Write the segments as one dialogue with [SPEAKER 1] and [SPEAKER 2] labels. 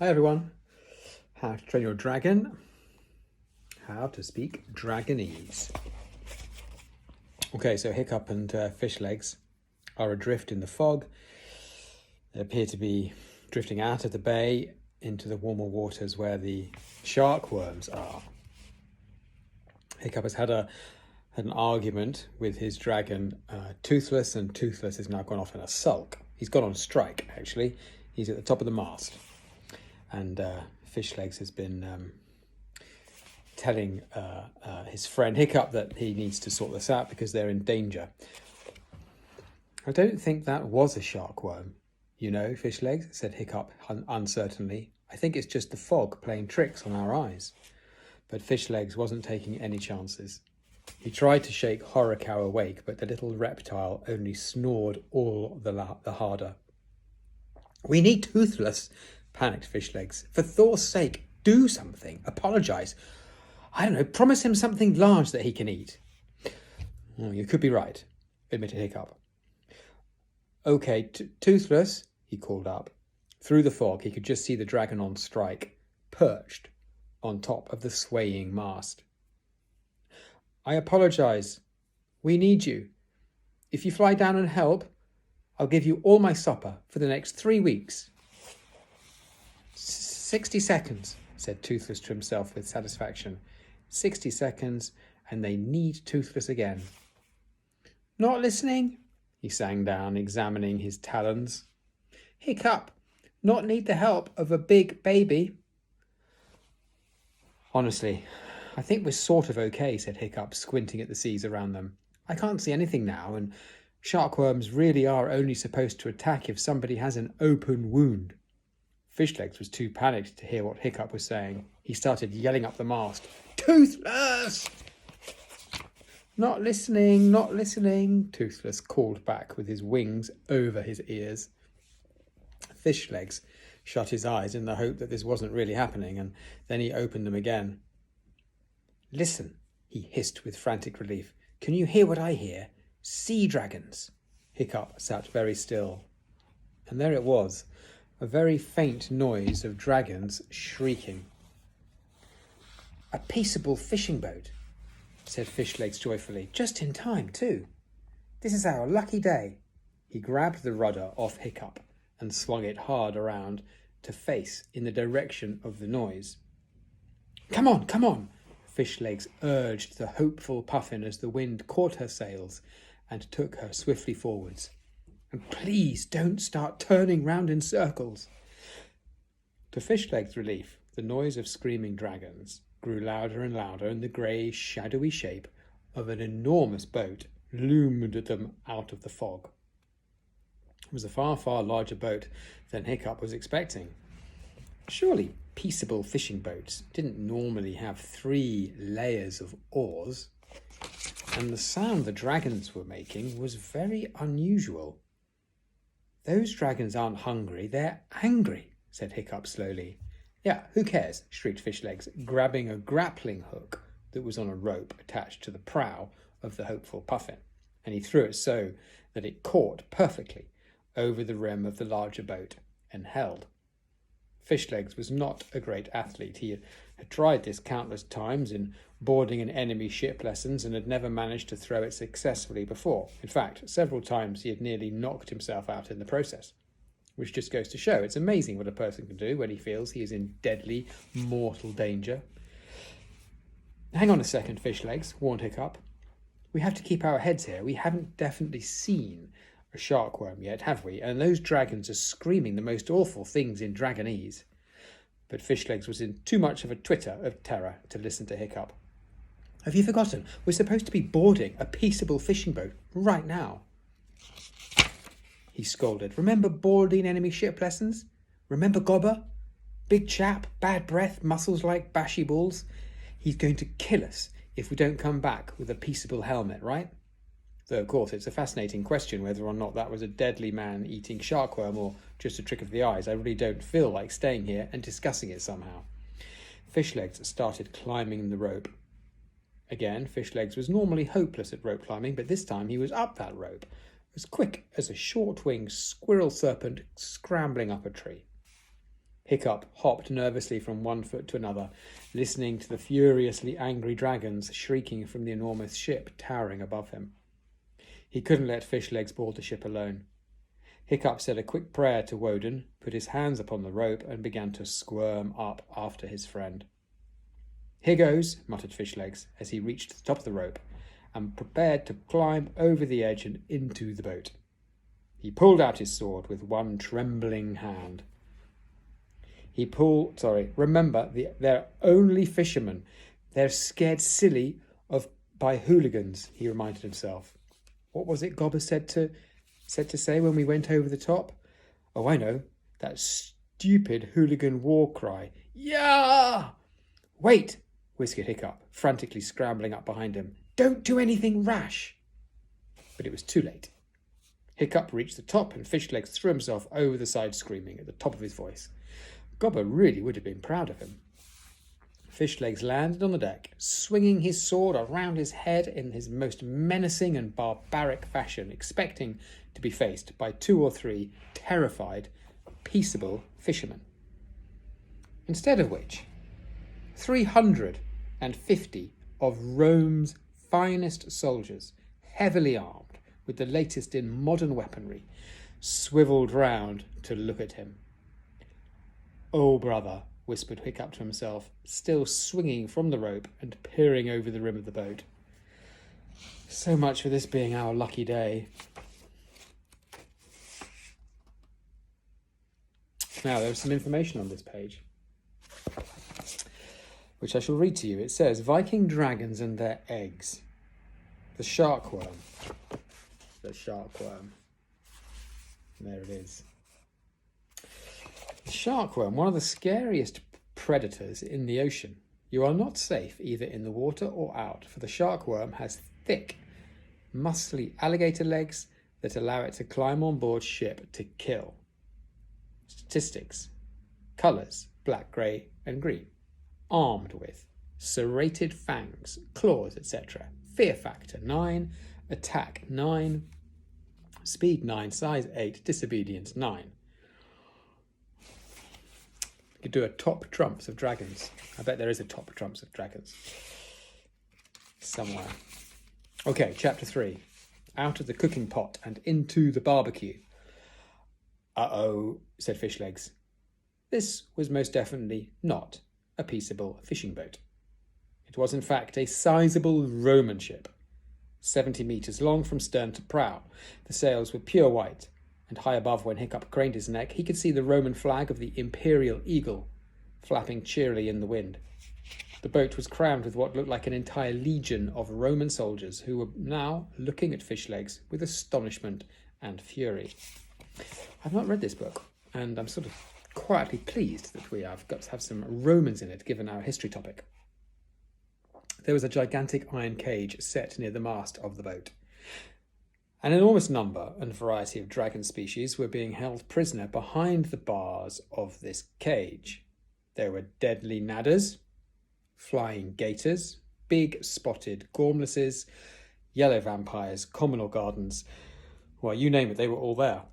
[SPEAKER 1] Hi everyone. How to train your dragon. How to speak Dragonese. Okay, so Hiccup and Fish Legs are adrift in the fog. They appear to be drifting out of the bay into the warmer waters where the shark worms are. Hiccup has had an argument with his dragon Toothless, and Toothless has now gone off in a sulk. He's gone on strike, actually. He's at the top of the mast. And Fish Legs has been telling his friend Hiccup that he needs to sort this out because they're in danger. I don't think that was a shark worm, Fish Legs, said Hiccup uncertainly. I think it's just the fog playing tricks on our eyes. But Fish Legs wasn't taking any chances. He tried to shake Horrorcow awake, but the little reptile only snored all the harder. We need Toothless, panicked Fish Legs. For Thor's sake, do something. Apologise. I don't know, promise him something large that he can eat. Oh, you could be right, admitted Hiccup. Okay, Toothless, he called up. Through the fog, he could just see the dragon on strike, perched on top of the swaying mast. I apologise. We need you. If you fly down and help, I'll give you all my supper for the next 3 weeks. 60 seconds, said Toothless to himself with satisfaction. 60 seconds, and they need Toothless again. Not listening? He sang down, examining his talons. Hiccup, not need the help of a big baby. Honestly, I think we're sort of okay, said Hiccup, squinting at the seas around them. I can't see anything now, and sharkworms really are only supposed to attack if somebody has an open wound. Fish Legs was too panicked to hear what Hiccup was saying. He started yelling up the mast. Toothless! Not listening, not listening, Toothless called back with his wings over his ears. Fish Legs shut his eyes in the hope that this wasn't really happening, and then he opened them again. Listen, he hissed with frantic relief. Can you hear what I hear? Sea dragons. Hiccup sat very still. And there it was, a very faint noise of dragons shrieking. A peaceable fishing boat, said Fish Legs joyfully. Just in time, too. This is our lucky day. He grabbed the rudder off Hiccup and swung it hard around to face in the direction of the noise. Come on, come on, Fish Legs urged the hopeful Puffin as the wind caught her sails and took her swiftly forwards. And please don't start turning round in circles. To Fish Legs' relief, the noise of screaming dragons grew louder and louder, and the grey, shadowy shape of an enormous boat loomed at them out of the fog. It was a far, far larger boat than Hiccup was expecting. Surely peaceable fishing boats didn't normally have 3 layers of oars, and the sound the dragons were making was very unusual. Those dragons aren't hungry, they're angry, said Hiccup slowly. Yeah, who cares, shrieked Fish Legs, grabbing a grappling hook that was on a rope attached to the prow of the hopeful Puffin, and he threw it so that it caught perfectly over the rim of the larger boat and held. Fish Legs was not a great athlete. He had tried this countless times in boarding an enemy ship lessons and had never managed to throw it successfully before. In fact, several times he had nearly knocked himself out in the process, which just goes to show it's amazing what a person can do when he feels he is in deadly, mortal danger. Hang on a second, Fish Legs, warned Hiccup. We have to keep our heads here. We haven't definitely seen a sharkworm yet, have we? And those dragons are screaming the most awful things in Dragonese. But Fish Legs was in too much of a twitter of terror to listen to Hiccup. Have you forgotten? We're supposed to be boarding a peaceable fishing boat right now. He scolded. Remember boarding enemy ship lessons? Remember Gobber? Big chap, bad breath, muscles like bashy balls. He's going to kill us if we don't come back with a peaceable helmet, right? Though, of course, it's a fascinating question whether or not that was a deadly man-eating sharkworm or just a trick of the eyes. I really don't feel like staying here and discussing it somehow. Fish Legs started climbing the rope. Again, Fish Legs was normally hopeless at rope climbing, but this time he was up that rope, as quick as a short-winged squirrel serpent scrambling up a tree. Hiccup hopped nervously from one foot to another, listening to the furiously angry dragons shrieking from the enormous ship towering above him. He couldn't let Fishlegs board the ship alone. Hiccup said a quick prayer to Woden, put his hands upon the rope, and began to squirm up after his friend. "Here goes," muttered Fishlegs as he reached the top of the rope and prepared to climb over the edge and into the boat. He pulled out his sword with one trembling hand. Remember, they're only fishermen. They're scared silly by hooligans, he reminded himself. What was it Gobber said to say when we went over the top? Oh, I know, that stupid hooligan war cry. Yeah! Wait, whispered Hiccup, frantically scrambling up behind him. Don't do anything rash. But it was too late. Hiccup reached the top and Fishlegs threw himself over the side screaming at the top of his voice. Gobber really would have been proud of him. Fishlegs landed on the deck, swinging his sword around his head in his most menacing and barbaric fashion, expecting to be faced by 2 or 3 terrified, peaceable fishermen. Instead of which, 350 of Rome's finest soldiers, heavily armed with the latest in modern weaponry, swivelled round to look at him. "Oh, brother," whispered Hiccup to himself, still swinging from the rope and peering over the rim of the boat. "So much for this being our lucky day." Now, there's some information on this page, which I shall read to you. It says, Viking dragons and their eggs. The sharkworm. The sharkworm. There it is. The sharkworm, one of the scariest predators in the ocean. You are not safe either in the water or out, for the sharkworm has thick, muscly alligator legs that allow it to climb on board ship to kill. Statistics. Colours, black, grey and green. Armed with serrated fangs, claws, etc. Fear factor 9, attack 9, speed 9, size 8, disobedience 9. You could do a top trumps of dragons. I bet there is a top trumps of dragons somewhere. Okay, chapter 3. Out of the cooking pot and into the barbecue. Uh-oh, said Fishlegs. This was most definitely not a peaceable fishing boat. It was in fact a sizable Roman ship, 70 metres long from stern to prow. The sails were pure white, and high above, when Hiccup craned his neck, he could see the Roman flag of the Imperial Eagle flapping cheerily in the wind. The boat was crammed with what looked like an entire legion of Roman soldiers who were now looking at Fishlegs with astonishment and fury. I've not read this book, and I'm sort of quietly pleased that we have got to have some Romans in it, given our history topic. There was a gigantic iron cage set near the mast of the boat. An enormous number and variety of dragon species were being held prisoner behind the bars of this cage. There were deadly nadders, flying gators, big spotted gormlesses, yellow vampires, communal gardens. Well, you name it, they were all there,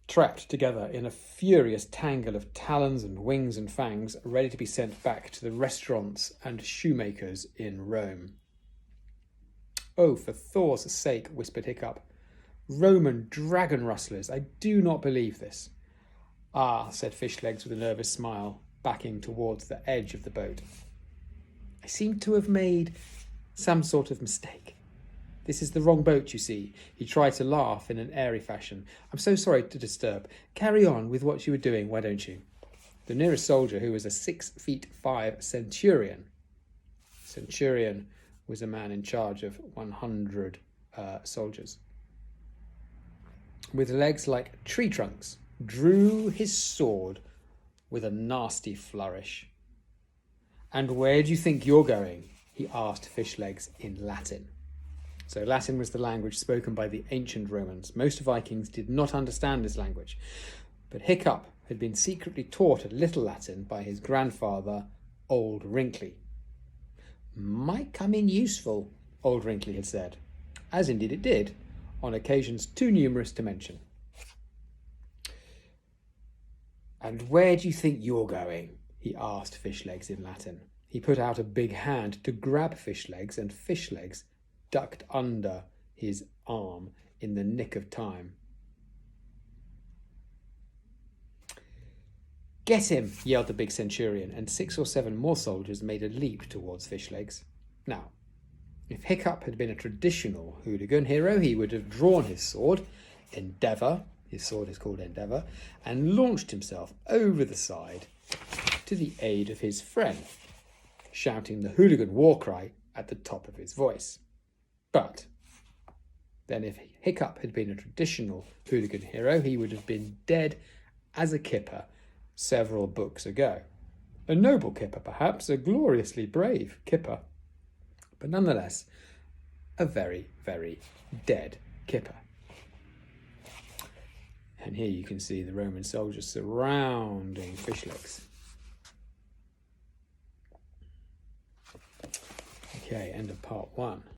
[SPEAKER 1] trapped together in a furious tangle of talons and wings and fangs, ready to be sent back to the restaurants and shoemakers in Rome. Oh, for Thor's sake, whispered Hiccup. Roman dragon rustlers, I do not believe this. Ah, said Fishlegs with a nervous smile, backing towards the edge of the boat. I seem to have made some sort of mistake. This is the wrong boat, you see. He tried to laugh in an airy fashion. I'm so sorry to disturb. Carry on with what you were doing, why don't you? The nearest soldier, who was a 6'5" centurion. Centurion was a man in charge of 100 soldiers. With legs like tree trunks, drew his sword with a nasty flourish. And where do you think you're going? He asked Fishlegs in Latin. So Latin was the language spoken by the ancient Romans. Most Vikings did not understand this language, but Hiccup had been secretly taught a little Latin by his grandfather, Old Wrinkly. Might come in useful, Old Wrinkly had said, as indeed it did, on occasions too numerous to mention. "And where do you think you're going?" he asked Fishlegs in Latin. He put out a big hand to grab Fishlegs, and Fishlegs ducked under his arm in the nick of time. "Get him!" yelled the big centurion, and 6 or 7 more soldiers made a leap towards Fishlegs. Now, if Hiccup had been a traditional hooligan hero, he would have drawn his sword, Endeavour, his sword is called Endeavour, and launched himself over the side to the aid of his friend, shouting the hooligan war cry at the top of his voice. But then if Hiccup had been a traditional hooligan hero, he would have been dead as a kipper several books ago. A noble kipper, perhaps, a gloriously brave kipper, but nonetheless, a very, very dead kipper. And here you can see the Roman soldiers surrounding Fishlegs. Okay, end of part 1.